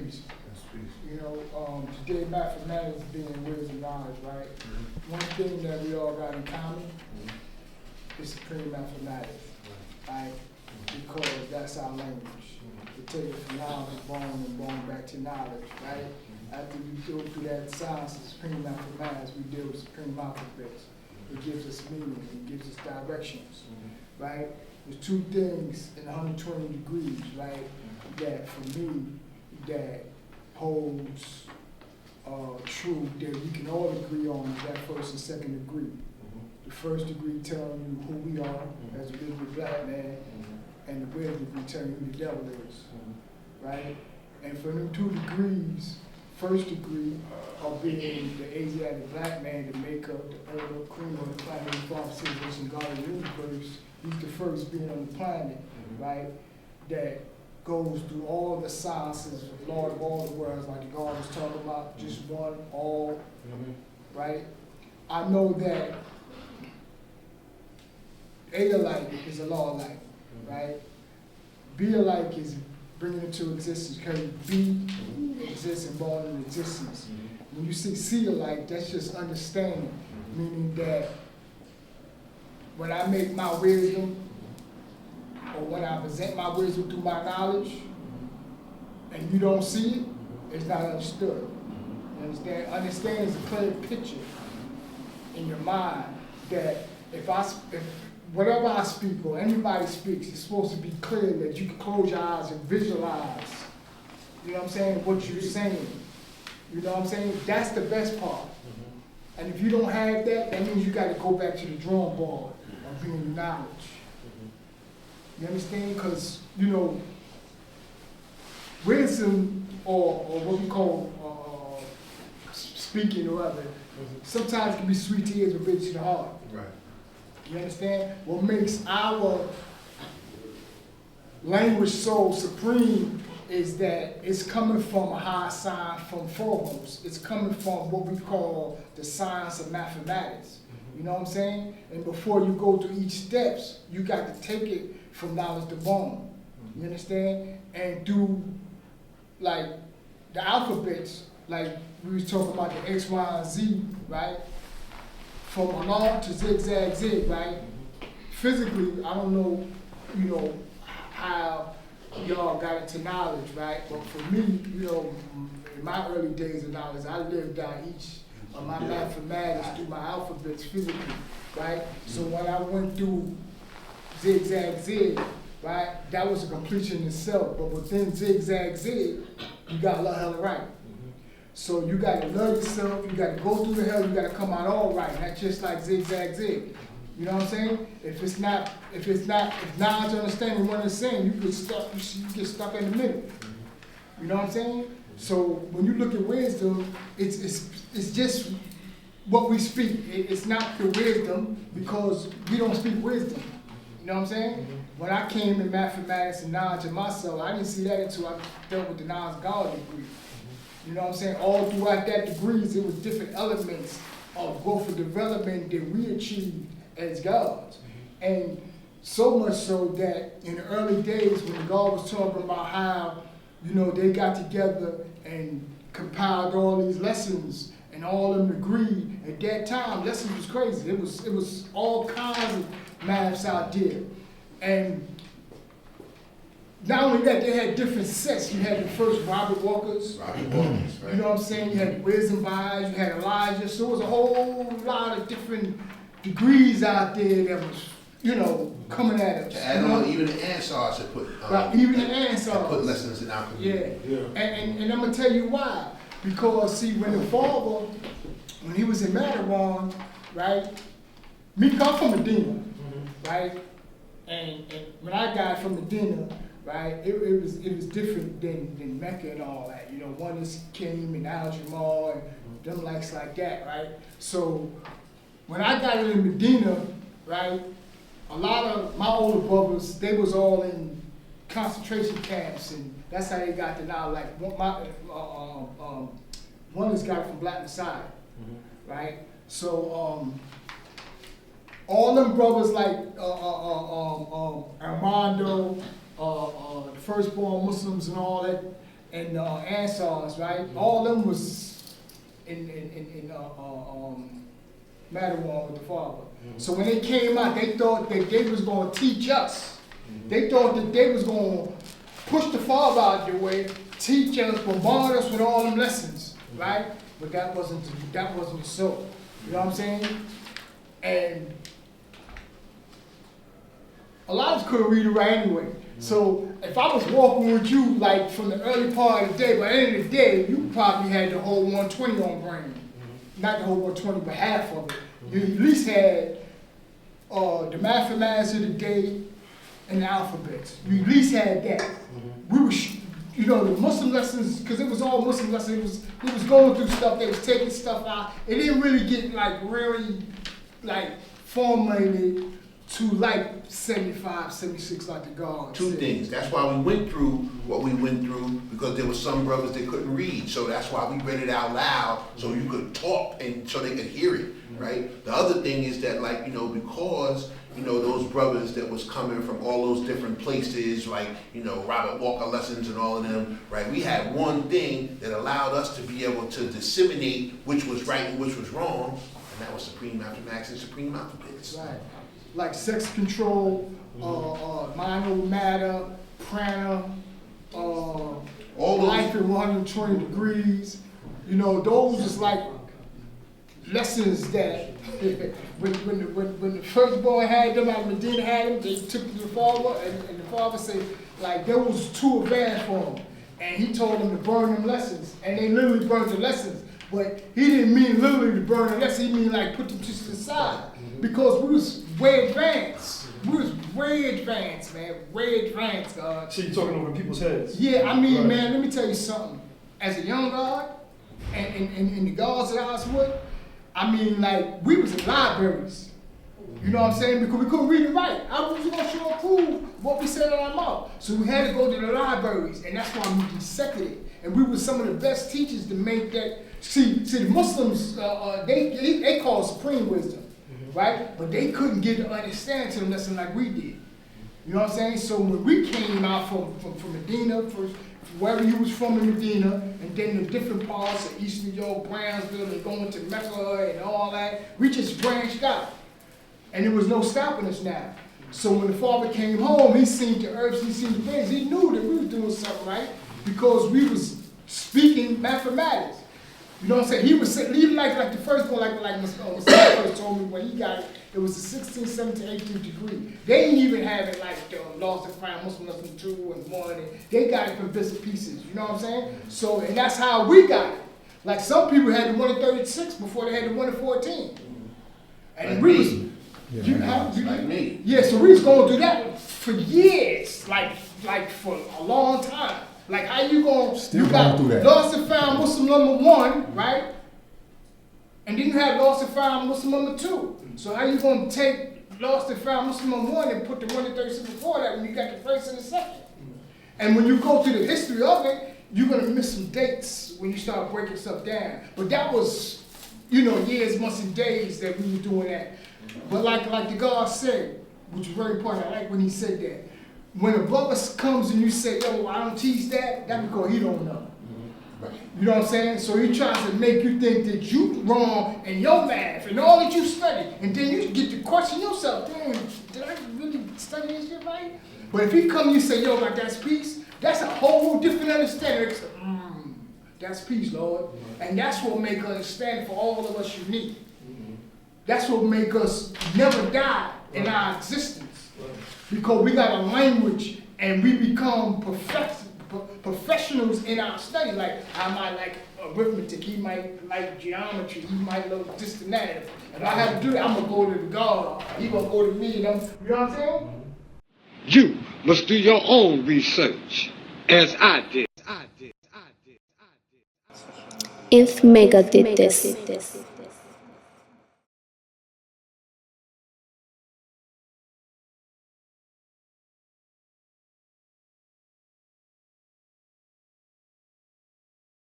Peace. That's peace. You know, today mathematics being wisdom knowledge, right? One thing that we all got in common is supreme mathematics, right? Because that's our language. We take it from knowledge, born and born back to knowledge, right? After we go through that science of supreme mathematics, we deal with supreme alphabets. It gives us meaning, it gives us directions, right? There's two things in 120 degrees, right, that for me, that holds true, that we can all agree on, is that first and second degree. The first degree telling you who we are as a visible black man, and the wisdom degree telling you who the devil is, right? And for them 2 degrees, first degree of being the Asiatic black man, the Mecca, the earth, cream of the planet, the father, civilization, God of the universe, he's the first being on the planet, right, that goes through all the sciences of Lord of all the worlds, like God was talking about, just one, all, right? I know that A alike is a law alike, right? B alike is bringing it to existence, because B exists and born in existence. When you see C alike, that's just understanding, meaning that when I make my wisdom, or when I present my wisdom through my knowledge, and you don't see it, it's not understood. You understand? Understand is a clear picture in your mind that if whatever I speak or anybody speaks, it's supposed to be clear that you can close your eyes and visualize, you know what I'm saying, what you're saying. You know what I'm saying? That's the best part. And if you don't have that, that means you got to go back to the drawing board of being knowledge. You understand? Because, you know, wisdom or what we call speaking or other, sometimes it can be sweet to ears but bitter to the heart. Right. You understand? What makes our language so supreme is that it's coming from a high sign from foremost. It's coming from what we call the science of mathematics. You know what I'm saying? And before you go through each steps, you got to take it from knowledge to bone. You understand? And do like the alphabets, like we was talking about the X, Y, and Z, right? From Allah to zigzag zig, right? Physically, I don't know, you know, how y'all got into knowledge, right? But for me, you know, in my early days of knowledge, I lived out each of my mathematics through my alphabets physically, right? So when I went through zigzag zig, right, that was a completion in itself. But within zigzag zig, you got to love hella right. So you got to love yourself, you got to go through the hell, you got to come out all right. That's just like zigzag zig. You know what I'm saying? If knowledge and understanding one and the same, you get stuck in the middle. You know what I'm saying? So when you look at wisdom, it's just what we speak. It's not the wisdom, because we don't speak wisdom. You know what I'm saying? When I came in mathematics and knowledge of myself, I didn't see that until I dealt with the knowledge of God degree. You know what I'm saying? All throughout that degrees, it was different elements of growth and development that we achieved as gods. And so much so that in the early days when God was talking about how, you know, they got together and compiled all these lessons and all of them agreed, at that time, lessons was crazy. It was all kinds of maths out there. And not only that, they had different sets. You had the first Robert Walkers. Right. You know what I'm saying? You had Wisdom Vibes, you had Elijah. So it was a whole lot of different degrees out there that was, you know, coming at us. To add on, even the Ansars had put right, even the Ansars put lessons in our community. Yeah. And I'm gonna tell you why. Because see, when the father, when he was in Matterhorn, right? Me come from Medina, right? And when I got from Medina, right, it was different than Mecca and all that. You know, one is Kim and Al Jamal and them likes like that, right? So when I got in Medina, right, a lot of my older brothers, they was all in concentration camps, and that's how they got to now. Like one is got from Black Messiah, right? So all them brothers like Armando, the firstborn Muslims and all that, and Ansars, right? All of them was in Matterhorn with the Father. So when they came out, they thought that they was going to teach us. They thought that they was going to push the Father out your way, teach us, bombard us with all them lessons, right? But that wasn't so. You know what I'm saying? And a lot of us couldn't read or write anyway. So if I was walking with you like from the early part of the day, by the end of the day, you probably had the whole 120 on brain. Not the whole 120, but half of it. You at least had the mathematics of the day and the alphabets. You at least had that. We were, the Muslim lessons, because it was all Muslim lessons. It was going through stuff. They was taking stuff out. It didn't really get really formulated to 75, 76 like the God Two said. things. That's why we went through what we went through, because there were some brothers that couldn't read. So that's why we read it out loud so you could talk and so they could hear it, right? The other thing is that because those brothers that was coming from all those different places, like, Robert Walker lessons and all of them, right? We had one thing that allowed us to be able to disseminate which was right and which was wrong, and that was supreme mathematics and supreme alphabets. Right. Like sex control, mind over matter, prana, All those, life at 120 degrees. Those is like lessons that when the firstborn had them, out of Medina had them, they took them to the Father, and the Father said, there was too advanced for them. And he told them to burn them lessons, and they literally burned the lessons. But he didn't mean literally to burn the lessons, he mean put them to the side. Because we was way advanced. We was way advanced, man. Way advanced, God. So you're talking over people's heads? Yeah, man, let me tell you something. As a young God, and the gods that I was with, we was in libraries. You know what I'm saying? Because we couldn't read and write. I was going to show and prove what we said in our mouth. So we had to go to the libraries, and that's why we dissected it. And we were some of the best teachers to make that. See, the Muslims, they call it supreme wisdom, right? But they couldn't get the understanding to the lesson like we did. You know what I'm saying? So when we came out from Medina, wherever you was from in Medina, and then the different parts of East New York, Brownsville, and going to Mecca and all that, we just branched out. And there was no stopping us now. So when the Father came home, he seen the herbs, he seen the things, he knew that we was doing something right, because we was speaking mathematics. You know what I'm saying? He was even like the first one, like Messiah first told me when he got it, it was the 16th, 17th, 18th degree. They didn't even have it like the Lost and Found, Muslim lesson 2 and 1. And they got it from bits and pieces. You know what I'm saying? So, and that's how we got it. Like some people had the 1 in 36 before they had the 1 in 14. And like we was, me. like me. Yeah, so we was going through that for years, like for a long time. Like how you gonna, you got Lost and Found Muslim number 1, right? And then you have Lost and Found Muslim number 2. So how you gonna take Lost and Found Muslim number 1 and put the 1 in 36 before that when you got the first and the second? And when you go to the history of it, you're gonna miss some dates when you start breaking stuff down. But that was, years, months, and days that we were doing that. But like the God said, which is very important, I like when he said that. When a brother comes and you say, yo, I don't teach that, that's because he don't know. You know what I'm saying? So he tries to make you think that you wrong in your math and all that you study. And then you get to question yourself, damn, did I really study this shit right? But if he come and you say, yo, that's peace, that's a whole different understanding. It's that's peace, Lord. And that's what make us stand for all of us unique. That's what make us never die in our existence. Because we got a language and we become professionals in our study. Like I might like arithmetic, he might like geometry, he might like this and that. If I have to do that, I'm gonna go to the God, he gonna go to me, you know what I'm saying? You must do your own research, as I did. If Mecca did this.